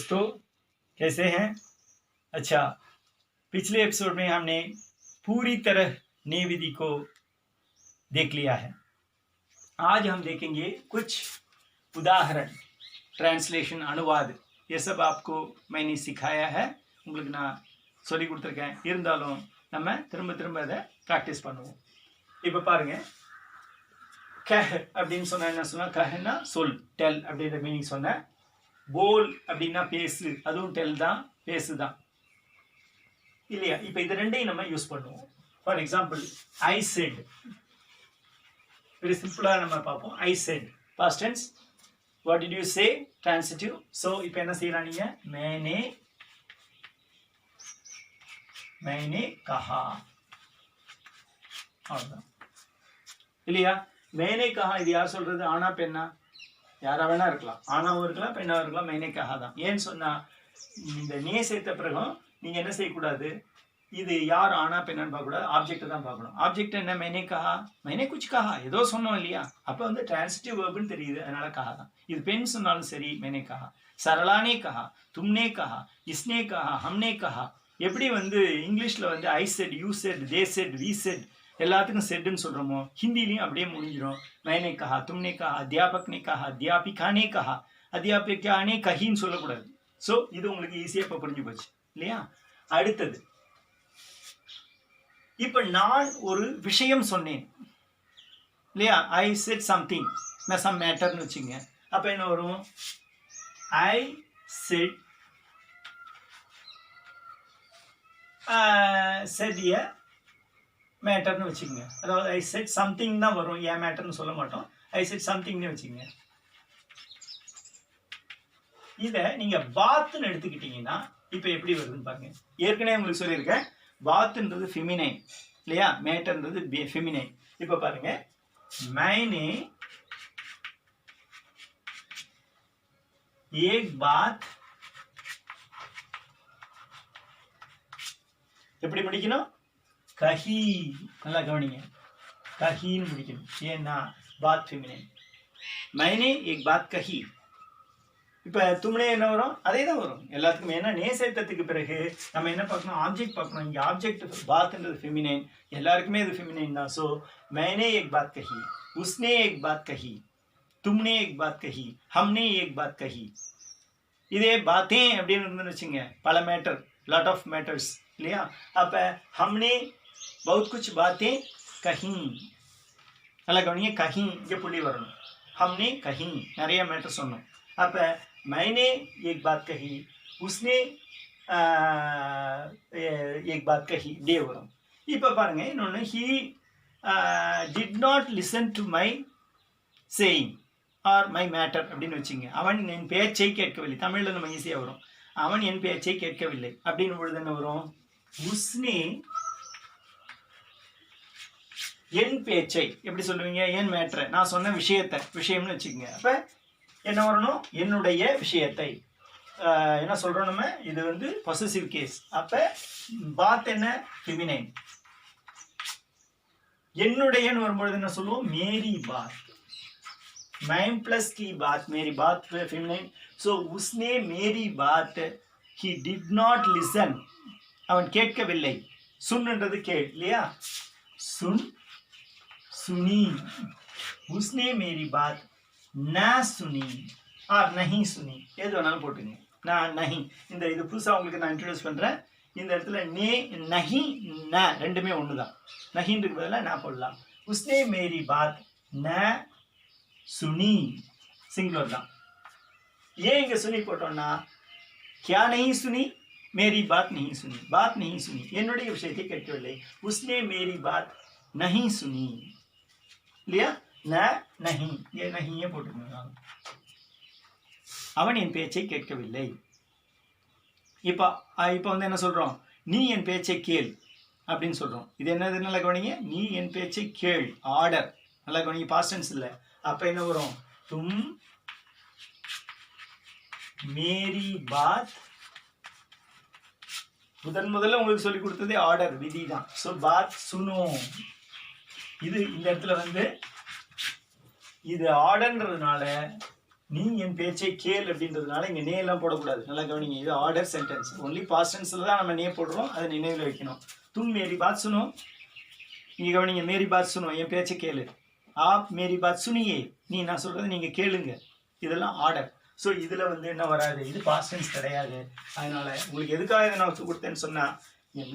दोस्तों, कैसे हैं? अच्छा, पिछले एपिसोड में हमने पूरी तरह नई विधि को देख लिया है। आज हम देखेंगे कुछ उदाहरण, ट्रांसलेशन, अनुवाद, ये सब आपको मैंने सिखाया है, உங்களுக்கு நான் சொல்லி கொடுத்துருக்கேன். இருந்தாலும் நம்ம திரும்ப திரும்ப அதை ப்ராக்டிஸ் பண்ணுவோம். இப்போ பாருங்க, கஹ் அப்படின்னு சொன்னா என்ன சொன்னா, கஹ்னா சொல், டெல் அப்படின்ற மீனிங் சொன்னேன். போல் அப்படின்னா பேசு, அதுவும் டெல் தான், பேசு தான் இல்லையா? இப்போ இது ரெண்டையும் நம்ம யூஸ் பண்ணுவோம். For example, I said, very சிம்பிளாக நம்ம பார்ப்போம். I said past tense. What did you say? Transitive. So இப்போ என்ன செய்யலாம் நீங்க? मैंने कहा, அவ்வளோதான் இல்லையா? मैंने कहा இது யார் சொல்றது? ஆனா பெண்ணா? யாரா வேணா இருக்கலாம், ஆணாவும் இருக்கலாம், பெண்ணாவும் இருக்கலாம். मैंने कहा தான். ஏன்னு சொன்னா, இந்த நே சேர்த்த பிறகும் நீங்க என்ன செய்யக்கூடாது, இது யார் ஆணா பெண்ணான்னு பார்க்கக்கூடாது, ஆப்ஜெக்ட் தான் பார்க்கணும். ஆப்ஜெக்ட் என்ன? मैंने कहा, मैंने कुछ कहा, ஏதோ சொன்னோம் இல்லையா? அப்போ வந்து டிரான்சிட்டிவ் வெர்ப்னு தெரியுது, அதனால कहा தான். இது பெண் சொன்னாலும் சரி, मैंने कहा. सरला ने कहा, तुमने कहा, इसने कहा, हमने कहा. எப்படி வந்து இங்கிலீஷில் வந்து I said, you said, they said, we said எல்லாத்துக்கும் செட்டுன்னு சொல்கிறோமோ, ஹிந்திலையும் அப்படியே முடிஞ்சிடும். मैंने कहा, तुमने कहा, अध्यापक ने कहा, अध्यापिका ने कहा, अध्यापिका ने कहीன்னு சொல்லக்கூடாது. ஸோ இது உங்களுக்கு ஈஸியாக இப்போ புரிஞ்சு போச்சு இல்லையா? அடுத்தது, இப்போ நான் ஒரு விஷயம் சொன்னேன் இல்லையா? ஐ செட் சம்திங், சம் மேட்டர்னு வச்சுங்க. அப்போ என்ன வரும்? ஐ செட் செட் எ மேட்டர்னு வச்சுக்கோங்க. அதாவது ஐ செட் சம்திங் தான் வரும், ஏன் மேட்டர்னு சொல்ல மாட்டோம். ஐ செட் சம்திங்னு வச்சுக்கோங்க. இதை நீங்க பாத்துன்னு எடுத்துக்கிட்டீங்கன்னா இப்போ எப்படி வருதுன்னு பாருங்க. ஏற்கனவே உங்களுக்கு சொல்லியிருக்கேன், பாத்துன்றது ஃபெமினைன் இல்லையா? மேட்டர்ன்றது ஃபெமினைன். இப்போ பாருங்க, मैंने एक बात, எப்படி முடிக்கணும்? கஹி. நல்லா கவனிங்க, கஹின்னு முடிக்கணும். ஏன்னா பாத் ஃபெமினைன். मैंने एक बात कही. இப்போ தும்னே என்ன வரும்? அதே தான் வரும் எல்லாத்துக்கும். ஏன்னா நே சேர்த்ததுக்கு பிறகு நம்ம என்ன பார்க்கணும்? ஆப்ஜெக்ட் பார்க்கணும். இங்கே ஆப்ஜெக்ட் பாத்ன்றது ஃபெமினைன், எல்லாருக்குமே இது ஃபெமினைன் தான். ஸோ मैंने एक बात कही, उसने एक बात कही, तुमने एक बात कही, हमने एक बात कही. இதே பாத்தே அப்படின்னு இருந்துன்னு வச்சுங்க, பல மேட்டர், லாட் ஆஃப் மேட்டர்ஸ் இல்லையா? அப்போ हमने बहुत कुछ बातें कही. நல்லா கவனிங்க, கஹி இங்கே புள்ளி வரணும். हमने कही நிறைய மேட்டர் சொன்னோம். அப்போ मैंने एक बात कही, उसने एक बात कही, இப்படியே வரும். இப்போ பாருங்க இன்னொன்று, he did not listen to my saying or my matter அப்படின்னு வச்சுங்க. அவன் என் பேச்சை கேட்கவில்லை. தமிழில் நம்ம ஈஸியாக வரும், அவன் என் பேச்சை கேட்கவில்லை அப்படின்னு பொழுது என்ன வரும்? உஸ்னே என் பேச்சை எப்படி சொல்லுவீங்க? என் மேட்டரை, நான் சொன்ன விஷயத்தை, விஷயம்னு வச்சுக்கோங்க. அப்போ என்ன வரணும்? என்னுடைய விஷயத்தை. என்ன சொல்கிறோம் நம்ம? இது வந்து பொசசிவ் கேஸ். அப்போ பாத் என்ன? ஃபெமினைன். என்னுடையன்னு வரும்பொழுது என்ன சொல்லுவோம்? மேரி பாத். मैम प्लस की बात, मेरी बात फेमिनाइन. सो उसने मेरी बात, he did not listen, அவன் கேட்கவில்லை. சுன்ன்றது கேள் இல்லையா? सुन, सुनी. उसने मेरी बात ना सुनी और नहीं सुनी, எது வேணாலும் போட்டுங்க. நான் நஹி, இந்த இது புதுசாக உங்களுக்கு நான் இன்ட்ரடியூஸ் பண்ணுறேன். இந்த இடத்துல நே, நஹி, ந ரெண்டுமே ஒன்று தான். நஹின்றது பதிலாக நான் போடலாம். உஸ்னே மேரி பாத் ந சுனி, சிங்குலர் தான். ஏன் இங்கே சுனி போட்டோம்னா, क्या नहीं सुनी, मेरी बात नहीं सुनी, बात नहीं सुनी, என்னுடைய விஷயத்தை கேட்கவில்லை. उसने मेरी बात नहीं सुनी இல்லையா? ந நஹி, ஏ நஹியே போட்டுக்கோங்க. அவன் என் பேச்சை கேட்கவில்லை. இப்போ வந்து என்ன சொல்கிறோம்? நீ என் பேச்சை கேள் அப்படின்னு சொல்கிறோம். இது என்னது? நல்லா கவனிங்க, நீ என் பேச்சை கேள், ஆர்டர். நல்லா கவனிங்க, பாஸ்ட் டென்ஸ் இல்லை. அப்போ என்ன வரும்? தும் மேரி பாத். முதல்ல உங்களுக்கு சொல்லி கொடுத்ததே ஆர்டர், விதி தான். ஸோ பாத் சுனோ. இது இந்த இடத்துல வந்து இது ஆர்டர்ன்றதுனால நீ என் பேச்சை கேள் அப்படின்றதுனால இங்கே நே எல்லாம் போடக்கூடாது. நல்லா கவனிங்க, இது ஆர்டர் சென்டென்ஸ். ஒன்லி பாஸ்ட் டென்ஸில் தான் நம்ம நே போடுறோம், அதை நினைவில் வைக்கணும். தும் மேரி பாத் சுனோ, இங்கே கவனிங்க, மேரி பாத் சுனோ, என் பேச்சை கேளு. ஆப் மேரி பாத் சுனியே, நீ நான் சொல்கிறத நீங்கள் கேளுங்க. இதெல்லாம் ஆர்டர். ஸோ இதில் வந்து என்ன வராது, இது பாஸ்ட் டென்ஸ் கிடையாது. அதனால் உங்களுக்கு எதுக்காக இதை நான் ஒத்து கொடுத்தேன்னு சொன்னால்,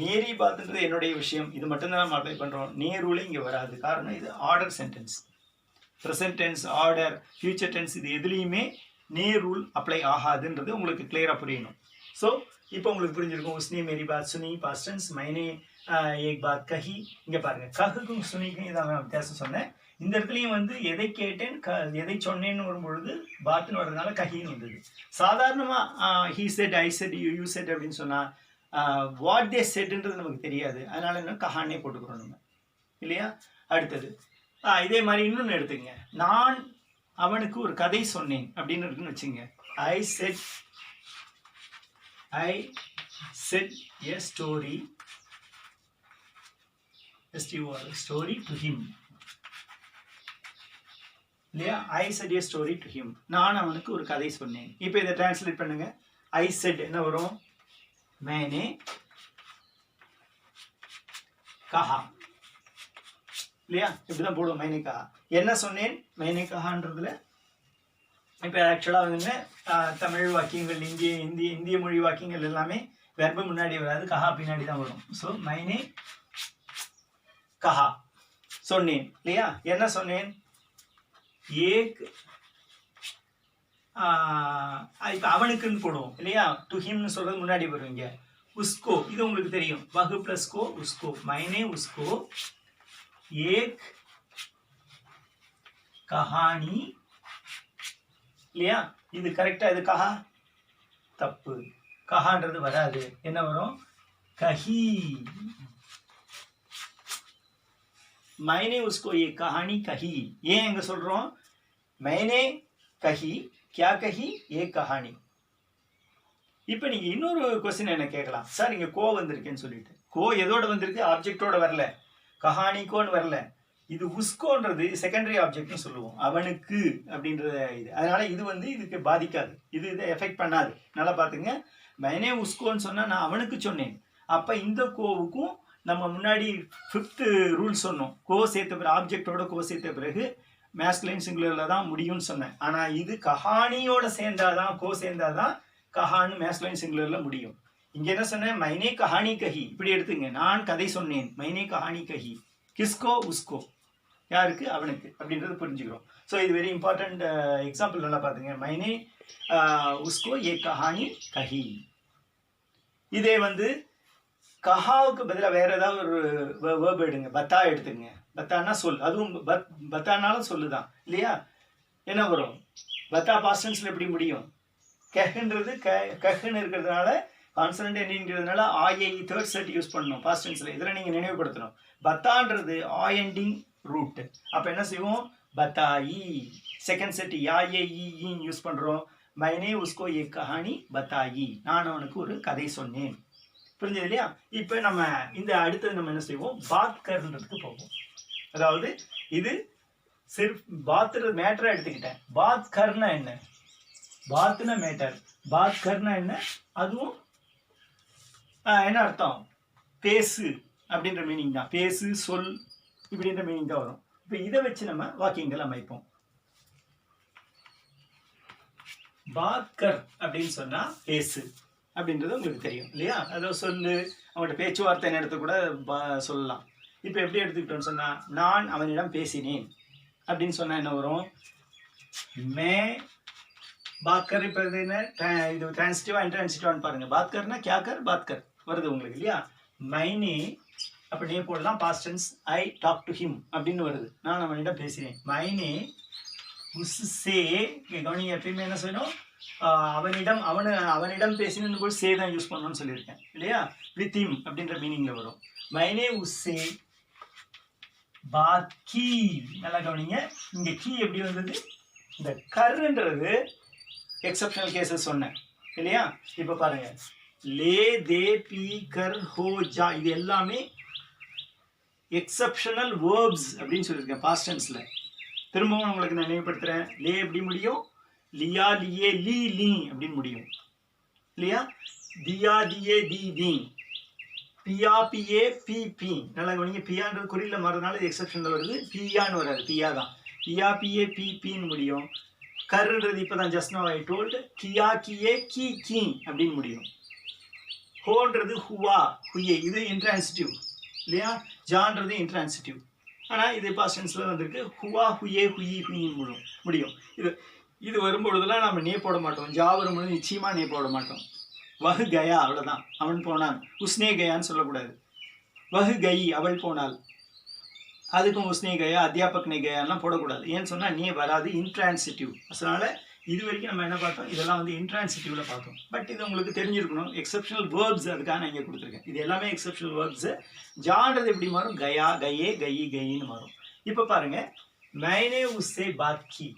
மேரி பாத்ன்றது என்னுடைய விஷயம், இது மட்டும்தான் நம்ம அப்ளை பண்ணுறோம். நே ரூலே இங்கே வராது. காரணம் இது order sentence. Present tense, order, future tense, இது எதுலேயுமே நே ரூல் அப்ளை ஆகாதுன்றது உங்களுக்கு கிளியராக புரியணும். ஸோ இப்போ உங்களுக்கு புரிஞ்சிருக்கும். உஸ்னே மேரி பாத் சுனி பாஸ்ட் டென்ஸ், மைனே ஏக் பாத் கஹி. இங்கே பாருங்கள், கஹுக்கும் சுனிக்கும் இதான் வித்தியாசம் சொன்னேன். இந்த இடத்துலையும் வந்து எதை கேட்டேன் எதை சொன்னேன்னு வரும்பொழுது பாத்துன்னு வர்றதுனால கஹின்னு வந்தது. சாதாரணமாக he set, I said, you set அப்படின்னு சொன்னால் வாட் தே செட்ன்றது நமக்கு தெரியாது. அதனால என்ன கஹானே போட்டுக்கிறோம் நம்ம, இல்லையா? அடுத்தது இதே மாதிரி இன்னொன்று எடுத்துங்க. நான் அவனுக்கு ஒரு கதை சொன்னேன் அப்படின்னு இருக்குன்னு வச்சுங்க. I said a story, story to him, இல்லையா? I said a story to him, நான் அவனுக்கு ஒரு கதை சொன்னேன். இப்போ இதை டிரான்ஸ்லேட் பண்ணுங்க. ஐ செட் என்ன வரும், मैंने कहा, இல்லையா? இப்படிதான் போடுவோம், मैंने कहा. என்ன சொன்னேன், मैंने कहाன்றதுல இப்போ ஆக்சுவலாக வந்து தமிழ் வாக்கியங்கள், இந்திய மொழி வாக்கியங்கள் எல்லாமே வெர்பு முன்னாடி வராது, கஹா பின்னாடி தான் வரும். ஸோ मैंने कहा, சொன்னேன், இல்லையா? என்ன சொன்னேன், ஏக், இப்போ அவனுக்குன்னு போடுவோம், இல்லையா? டு ஹிம்னு சொல்றது முன்னாடி வருவீங்க. உஸ்கோ, இது உங்களுக்கு தெரியும், வகு பிளஸ் கோ உஸ்கோ. மைனே உஸ்கோ ஏக் கஹானி, இல்லையா? இது கரெக்டா, இது கஹா தப்பு, கஹான்றது வராது. என்ன வரும், கஹி. மைனே உஸ்கோ ஏக் கஹானி கஹி. ஏன் எங்க சொல்றோம், மைனே கஹி, क्या कही ये कहानी. இப்போ நீங்க இன்னொரு क्वेश्चन என்ன கேட்கலாம், சார் இங்க கோ வந்திருக்கேன்னு சொல்லிட்டு. கோ எதோட வந்திருக்கு, ஆப்ஜெக்டோட வரல, கஹானிக்கோன்னு வரல. இது உஸ்கோன்றது செகண்டரி ஆப்ஜெக்ட்னு சொல்லுவோம், அவனுக்கு அப்படின்றது இது. அதனால இது வந்து இதுக்கு பாதிக்காது, இது இதை எஃபெக்ட் பண்ணாது. நல்லா பார்த்துங்க. மைனே உஸ்கோன்னு சொன்னா நான் அவனுக்கு சொன்னேன். அப்ப இந்த கோவுக்கும் நம்ம முன்னாடி 5th ரூல் சொன்னோம், கோ சேர்த்த பிறகு, ஆப்ஜெக்டோட கோ சேர்த்த பிறகு மேஸ்குலைன் சிங்குலர்ல தான் முடியும்னு சொன்னேன். ஆனா இது கஹானியோட சேர்ந்தாதான், கோ சேர்ந்தாதான் கஹான்னு மேஸ்குலைன் சிங்குலர்ல முடியும். இங்க என்ன சொன்னேன், மைனே கஹானி கஹி. இப்படி எடுத்துங்க, நான் கதை சொன்னேன், மைனே கஹானி கஹி. கிஸ்கோ உஸ்கோ, யாருக்கு, அவனுக்கு அப்படின்றது புரிஞ்சுக்கிறோம். ஸோ இது வெரி இம்பார்ட்டன்ட் எக்ஸாம்பிள். நல்லா பார்த்துங்க. மைனே உஸ்கோ ஏ கஹானி கஹி. இதே வந்து கஹாவுக்கு பதிலாக வேற ஏதாவது ஒரு வேர்ப் எடுங்க, பத்தா எடுத்துங்க. பத்தானா சொல், அதுவும் பத்தானாலும் சொல்லுதான், இல்லையா? என்ன வரும், பத்தா பாஸ்ட் டென்ஸ்ல எப்படி முடியும், கஹ்ன்றது கஹ்ன்னு இருக்கிறதுனால, கான்சனன்ட் எண்டிங்கிறதுனால ஆயை தேர்ட் செட் யூஸ் பண்ணணும் பாஸ்ட் டென்ஸ்ல. இதில் நீங்க நினைவுபடுத்தணும், பத்தான்றது ஆ எண்டிங் ரூட். அப்ப என்ன செய்வோம், பத்தாயி, செகண்ட் செட் யாயை யூஸ் பண்றோம். மைனே உஸ்கோ ஏ கஹானி பத்தாயி, நான் அவனுக்கு ஒரு கதை சொன்னேன். புரிஞ்சது இல்லையா? இப்போ நம்ம இந்த அடுத்தது நம்ம என்ன செய்வோம், பாத் கர்ன்றதுக்கு போவோம். அதாவது இது சிர்ஃப் பாத்ற மேட்டரா எடுத்துக்கிட்டேன். பாத் கர்னா என்ன, பாத்னா மேட்டர், பாத் கர்னா என்ன, அதுவும் என்ன அர்த்தம், பேசு அப்படின்ற மீனிங் தான். பேசு, சொல் இப்படின்ற மீனிங் தான் வரும். இப்போ இதை வச்சு நம்ம வாக்கியங்கள் அமைப்போம். பாத் கர் அப்படின்னு சொன்னா பேசு அப்படின்றது உங்களுக்கு தெரியும், இல்லையா? அதாவது சொல்லு, அவங்கள்ட்ட பேச்சுவார்த்தை நேரத்தை கூட சொல்லலாம். இப்போ எப்படி எடுத்துக்கிட்டோம்னு சொன்னா, நான் அவனிடம் பேசினேன் அப்படின்னு சொன்னா என்ன வரும், மே பாத்கர். இப்போ இது என்ன, இது டிரான்சிட்டிவா இன்ட்ரான்சிட்டிவான்னு பாருங்க. பாத்கர்னா கியாக்கர், பாத்கர் வருது உங்களுக்கு, இல்லையா? மைனே அப்படியே போடலாம், past tense I talk to him அப்படின்னு வருது, நான் அவனிடம் பேசினேன். மைனே உஸ்ஸே, கவனிங்க, எப்பயுமே என்ன செய்யணும், அவனிடம் பேசினு போது சே தான் யூஸ் பண்ணணும்னு சொல்லியிருக்கேன், இல்லையா? வித் ஹிம் அப்படின்ற மீனிங்ல வரும். மைனே உஸ்ஸே பாத் கி. நல்லா கவனிங்க, இங்க கி எப்படி வந்தது, இந்த கர்ன்றது எக்ஸப்ஷனல் கேசஸ் சொன்னேன், இல்லையா? இப்ப பாருங்க, லே தே பி கர் ஹோ ஜா, இது எல்லாமே எக்ஸப்ஷனல் வேர்ப்ஸ் அப்படின்னு சொல்லியிருக்கேன் பாஸ்ட் டென்ஸ்ல. திரும்பவும் உங்களுக்கு நான் நினைவுபடுத்துறேன், லே எப்படி முடியும், लिया लिए ली ली அப்படின்னு முடியும் இல்லையா? दिया दिए दी दी, पिया पिए पी पी. நல்லா கவனிங்க, பியான்றது குறியில மாறதுனால இது எக்ஸெப்ஷன்ல வருது, பியான்னு வராது, பியா தான். பியா பியே பி பின்னு முடியும். கர்ன்றது இப்பதான் just now I told, Kia Kii கி கி அப்படின்னு முடியும். ஹோன்றது ஹுவா ஹுயே, இது இன்ட்ரான்சிட்டிவ் இல்லையா? ஜான்றது இன்ட்ரான்சிட்டிவ். ஆனால் இது பாஸ்ட் டென்ஸ்ல வந்திருக்கு, ஹுவா ஹுயே ஹுயி ஹுயின்னு முடியும். இது வரும்பொழுதுலாம் நம்ம நே போட மாட்டோம். ஜா வரும்பொழுது நிச்சயமாக நே போட மாட்டோம். வஹு கயா, அவ்வளோதான். அவன் போனான். உஸ்னே கயான்னு சொல்லக்கூடாது. வஹு கை, அவள் போனாள். அதுக்கும் உஸ்னே கயா, அத்தியாபக்னே கயான்லாம் போடக்கூடாது. ஏன்னு சொன்னால் நே வராது, இன்ட்ரான்சிட்டிவ். அதனால இது வரைக்கும் நம்ம என்ன பார்த்தோம், இதெல்லாம் வந்து இன்ட்ரான்சிட்டிவ்ல பார்த்தோம். பட் இது உங்களுக்கு தெரிஞ்சிருக்கணும், எக்ஸப்ஷனல் வேர்ப்ஸ் அதுக்காக நான் இங்கே கொடுத்துருக்கேன். இது எல்லாமே எக்ஸப்ஷனல் வேர்ப்ஸு. ஜான்றது எப்படி மாறும், கயா கயே கயி கயின்னு மாறும். இப்போ பாருங்க, मैंने उससे बात की,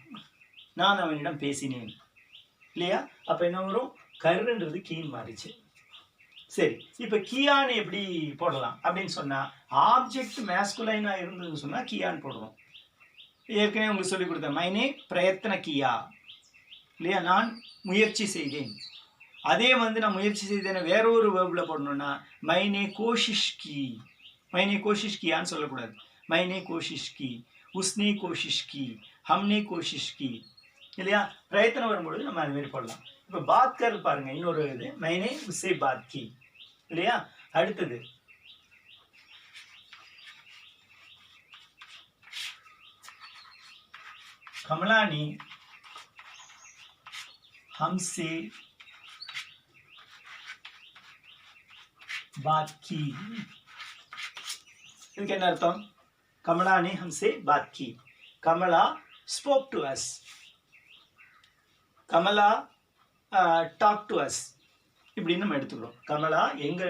நான் அவனிடம் பேசினேன் இல்லையா? அப்போ என்ன வரும், கருன்றது கீன்னு மாறிச்சு. சரி, இப்போ கியான்னு எப்படி போடலாம் அப்படின்னு சொன்னால், ஆப்ஜெக்ட் மேஸ்குலைனாக இருந்ததுன்னு சொன்னால் கியான்னு போடுறோம். ஏற்கனவே உங்களுக்கு சொல்லி கொடுத்தேன், மைனே பிரயத்தன கியா இல்லையா, நான் முயற்சி செய்தேன். அதே வந்து நான் முயற்சி செய்தேன்னு வேற ஒரு வேர்பில் போடணும்னா மைனே கோஷிஷ் கி, மைனே கோஷிஷ் கியான்னு சொல்லக்கூடாது. மைனே கோஷிஷ் கி, உஸ்னே கோஷிஷ் கி, ஹம்னே கோஷிஷ் கி இல்லையா? பிரயத்தனம் வரும்பொழுது நம்ம அது மாதிரி போடலாம். இப்போ பாத் கர் பாருங்க, இன்னொரு இது மைனே உஸ்ஸே பாத் கி இல்லையா? அடுத்தது कमला ने हमसे बात की. इसके अर्थम, कमला ने हमसे बात की. कमला spoke to us. Kamala talked to us. இப்படின்னு நம்ம எடுத்துக்கிறோம். கமலா எங்க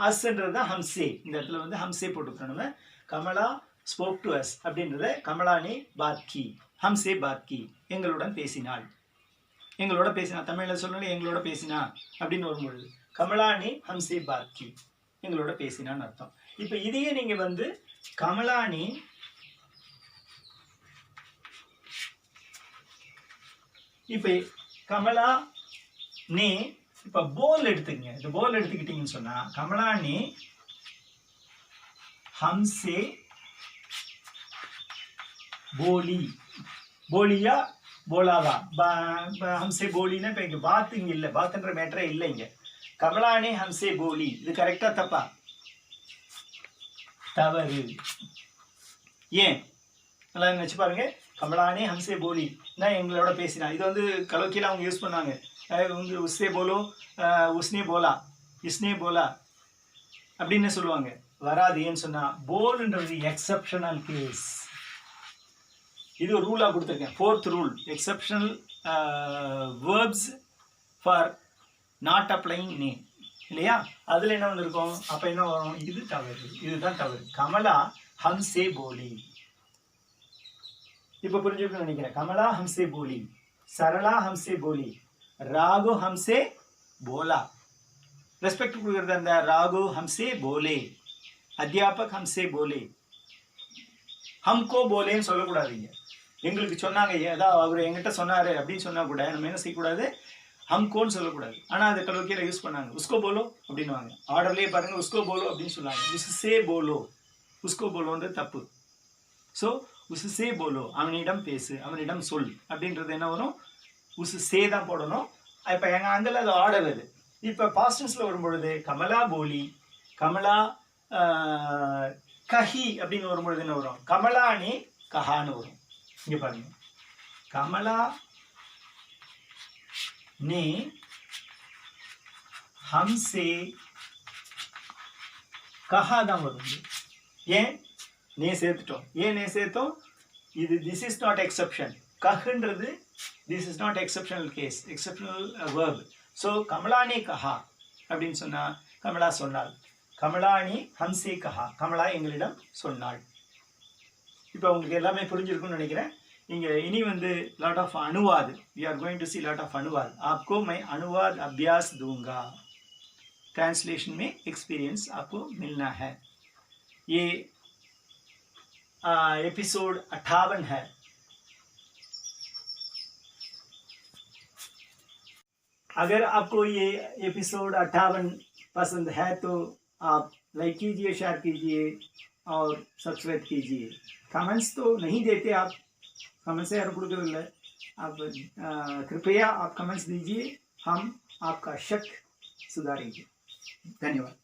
அஸ்ன்றது தான் ஹம்சே. இந்த இடத்துல வந்து ஹம்சே போட்டுக்கிறோம் நம்ம. கமலா ஸ்போக் டு அஸ் அப்படின்றத கமலானே பாத் கி, ஹம்சே பாத் கி, எங்களுடன் பேசினாள். எங்களோட பேசினா, தமிழில் சொல்லணும் எங்களோட பேசினா அப்படின்னு வரும்பொழுது கமலானே ஹம்சே பாத் கி, எங்களோட பேசினான்னு அர்த்தம். இப்போ இதையே நீங்கள் வந்து கமலானே இப்போ கமலா நே, இப்போ போல் எடுத்துக்கங்க. இந்த போல் எடுத்துக்கிட்டீங்கன்னு சொன்னா கமலா நே हमसे बोली, बोलिया बोलावा, हमसे बोली ना पे बात இங்க இல்ல, பாத்ன்ற மேட்டரே இல்ல இங்க. கமலா ने हमसे बोली, இது கரெக்ட்டா தப்பா? தவறு. ஏன் நல்லா நினைச்சு பாருங்க. கமலா ने हमसे बोली நான் எங்களோட பேசினா, இது வந்து கலோக்கியலா அவங்க யூஸ் பண்ணாங்க. வந்து उससे बोलो, उसने बोला, इसने बोला அப்படின்னு சொல்லுவாங்க. வராது. ஏன்னு சொன்னா போல்ன்றது எக்ஸப்ஷனல் கேஸ். இது ஒரு ரூலா கொடுத்துருக்கேன், fourth rule, exceptional verbs for not applying நேம் இல்லையா? அதில் என்ன வந்திருக்கும், அப்போ என்ன வரும், இது தவறு, இதுதான் தவறு. கமலா ஹம்சே போலி. இப்போ புரிஞ்சுக்கணும்னு நினைக்கிறேன். கமலா ஹம்சே போலி, சரளா ஹம்சே போலி, ராகு ஹம்சே போலா. ரெஸ்பெக்ட் கொடுக்குறது அந்த ராகு ஹம்சே போலே, அத்தியாபக் ஹம்சே போலே. ஹம்கோ போலேன்னு சொல்லக்கூடாதுங்க. எங்களுக்கு சொன்னாங்க, ஏதாவது அவர் எங்கிட்ட சொன்னாரு அப்படின்னு சொன்னா கூட நம்ம என்ன செய்யக்கூடாது, ஹம்கோன்னு சொல்லக்கூடாது. ஆனால் அதை கலோக்கியில் யூஸ் பண்ணாங்க. உஸ்கோ போலோ அப்படின்னுவாங்க. ஆர்டர்லேயே பாருங்க, உஸ்கோ போலோ அப்படின்னு சொன்னாங்க. உஸ்ஸே போலோ, உஸ்கோ போலோன்றது தப்பு. ஸோ உஸ்ஸே போலோ, அவனிடம் பேசு, அவனிடம் சொல் அப்படின்றது என்ன வரும், உஸ்ஸே தான் போடணும். இப்போ எங்கள் அங்கே அது ஆர்டர் அது. இப்போ பாஸ்டன்ஸில் வரும்பொழுது கமலா போலி, கமலா கஹி அப்படின்னு வரும்பொழுது என்ன வரும், கமலானே கஹான்னு வரும். இங்கே பாருங்க, கமலா ने हमसे कहा தான் வரும். ஏன் நே சேர்த்துட்டோம், ஏன் நே சேர்த்தோம், இது திஸ் இஸ் நாட் எக்ஸப்ஷன். கஹ்ன்றது this is not exceptional case, exceptional verb. So கமலானே கஹா அப்படின்னு சொன்னா கமலா சொன்னாள். கமலானி ஹம்சே கஹா, கமலா எங்களிடம் சொன்னாள். இப்போ உங்களுக்கு எல்லாமே புரிஞ்சிருக்கும்னு நினைக்கிறேன். இங்கே இனி வந்து லாட் ஆஃப் अनुवाद, we are going to see lot of अनुवाद. आपको मैं अनुवाद अभ्यास दूंगा, ट्रांसलेशन में एक्सपीरियंस आपको मिलना है. ये एपिसोड 58 है. अगर आपको ये एपिसोड 58 पसंद है तो आप लाइक कीजिए, शेयर कीजिए और सब्सक्राइब कीजिए। कमेंट्स तो नहीं देते आप, कमेंट्स यार கொடுக்கறதில்ல आप कृपया आप कमेंट्स दीजिए, हम आपका शक सुधारेंगे। धन्यवाद।